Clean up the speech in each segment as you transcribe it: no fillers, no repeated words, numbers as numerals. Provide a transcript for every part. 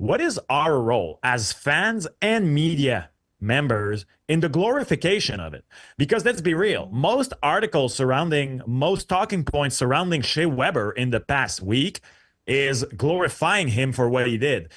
what is our role as fans and media members in the glorification of it? Because let's be real, most talking points surrounding Shea Weber in the past week is glorifying him for what he did.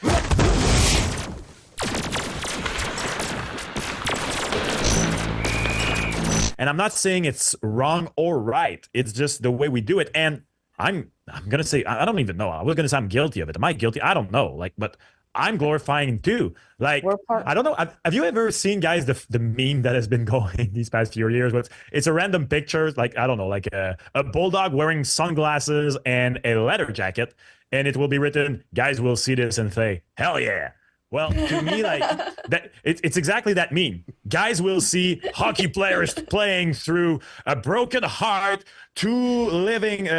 And I'm not saying it's wrong or right. It's just the way we do it. And I'm gonna say, I don't even know. I was gonna say I'm guilty of it. Am I guilty? I don't know. But I'm glorifying him too. I don't know. Have you ever seen, guys, the meme that has been going these past few years? But it's a random picture, I don't know, like a bulldog wearing sunglasses and a leather jacket, and it will be written, "Guys will see this and say, hell yeah." Well, to me, that it's exactly that meme. Guys will see hockey players playing through a broken heart, two living,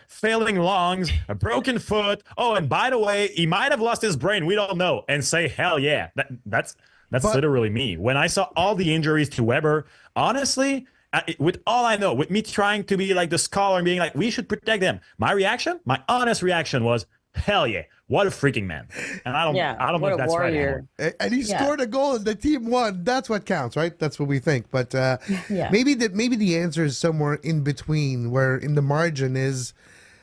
failing lungs, a broken foot. Oh, and by the way, he might have lost his brain. We don't know. And say, hell yeah. That's literally me. When I saw all the injuries to Weber, honestly, with all I know, with me trying to be like the scholar and being like, we should protect them, my honest reaction was, hell yeah. What a freaking man. And I don't know if that's warrior. Right. And he scored a goal and the team won. That's what counts, right? That's what we think. But maybe the answer is somewhere in between, where in the margin is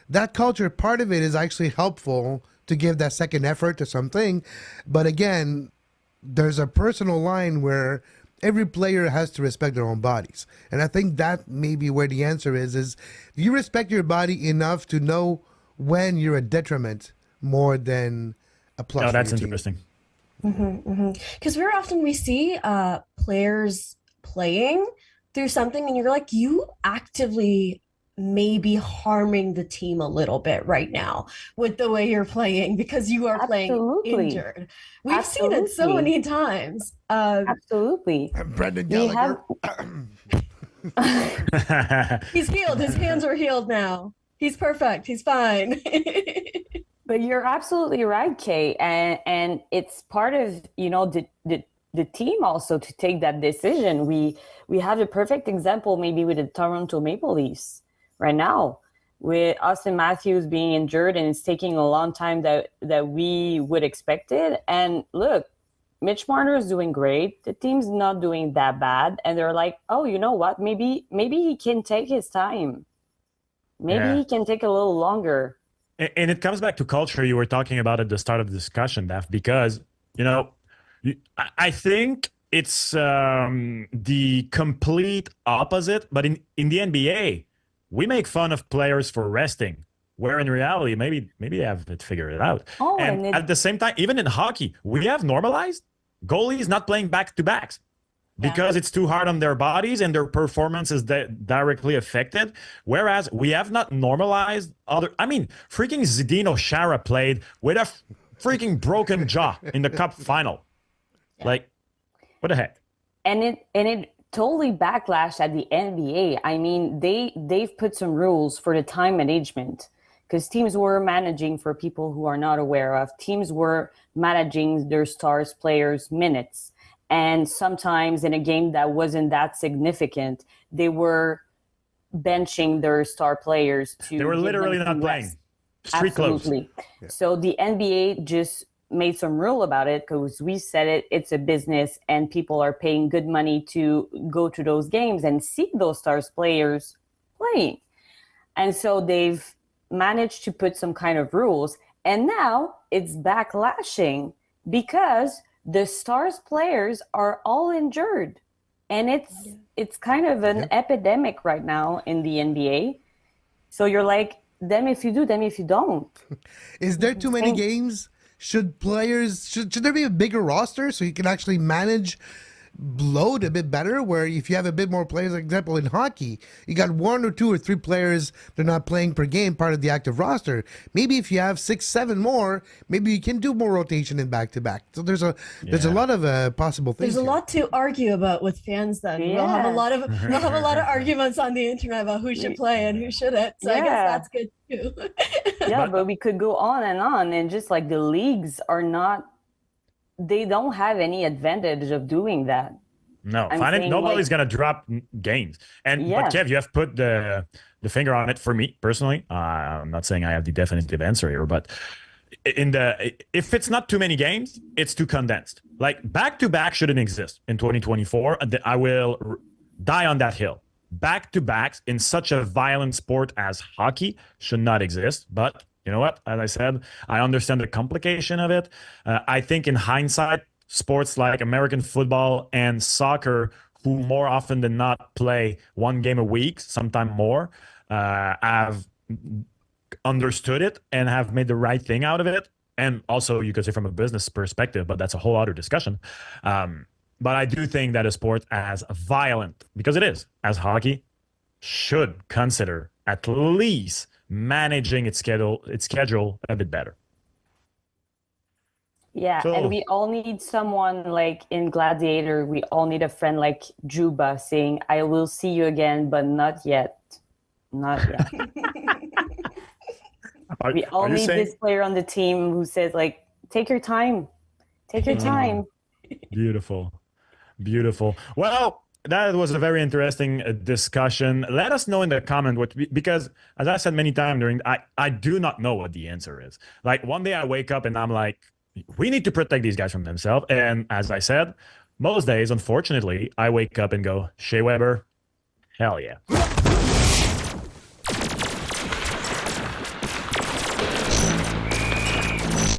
that culture. Part of it is actually helpful to give that second effort to something. But again, there's a personal line where every player has to respect their own bodies. And I think that may be where the answer is do you respect your body enough to know when you're a detriment more than a plus? Oh, that's interesting. Because very often we see players playing through something and you're like, you actively may be harming the team a little bit right now with the way you're playing, because you are playing injured. We've seen it so many times. Absolutely. Brendan Gallagher. He's healed. His hands are healed now. He's perfect. He's fine. But you're absolutely right, Kay. And it's part of, the team also to take that decision. We have a perfect example maybe with the Toronto Maple Leafs right now, with Austin Matthews being injured, and it's taking a long time that we would expect it. And look, Mitch Marner is doing great. The team's not doing that bad. And they're like, oh, you know what? Maybe he can take his time. Maybe he can take a little longer. And it comes back to culture you were talking about at the start of the discussion, Daph, because, I think it's the complete opposite. But in the NBA, we make fun of players for resting, where in reality, maybe they haven't figured it out. Oh, and at the same time, even in hockey, we have normalized goalies not playing back-to-backs. Because it's too hard on their bodies and their performance is directly affected. Whereas we have not normalized freaking Zdeno Chara played with a freaking broken jaw in the cup final. Yeah. Like, what the heck? And it totally backlashed at the NBA. I mean, they've put some rules for the time management, because teams were managing, for people who are not aware of, teams were managing their stars players' minutes. And sometimes in a game that wasn't that significant, they were benching their star players to. They were literally not playing. Street Absolutely. Yeah. So the NBA just made some rule about it, because we said it's a business and people are paying good money to go to those games and see those stars players playing. And so they've managed to put some kind of rules. And now it's backlashing because the stars players are all injured, and it's kind of an epidemic right now in the NBA. So you're like, them if you do, them if you don't. Is there too many games? Should there be a bigger roster so you can actually manage load a bit better, where if you have a bit more players, for example, in hockey, you got 1 or 2 or 3 players, they're not playing per game, part of the active roster. Maybe if you have 6, 7 more, maybe you can do more rotation in back-to-back. So there's a lot of possible things. There's a lot to argue about with fans then. Yeah. We'll have a lot of arguments on the internet about who should play and who shouldn't. So I guess that's good too. But we could go on, and just like the leagues are not, they don't have any advantage of doing that. No, nobody's going to drop games. But Kev, you have put the finger on it for me personally. I'm not saying I have the definitive answer here, but in the if it's not too many games, it's too condensed. Like back to back shouldn't exist in 2024. I will die on that hill. Back to backs in such a violent sport as hockey should not exist. But you know what? As I said, I understand the complication of it. I think in hindsight, sports like American football and soccer, who more often than not play one game a week, sometimes more, have understood it and have made the right thing out of it. And also, you could say from a business perspective, but that's a whole other discussion. But I do think that a sport as violent, because it is, as hockey, should consider at least managing its schedule a bit better. Yeah, So- and we all need someone like in Gladiator. We all need a friend like Juba saying, "I will see you again, but not yet, not yet." We all are you need saying- this player on the team who says, "Like, take your time, take your time." Beautiful. Beautiful. Well, that was a very interesting discussion. Let us know in the comment because as I said many times I do not know what the answer is. Like one day I wake up and I'm like, we need to protect these guys from themselves. And as I said, most days, unfortunately, I wake up and go, Shea Weber, hell yeah.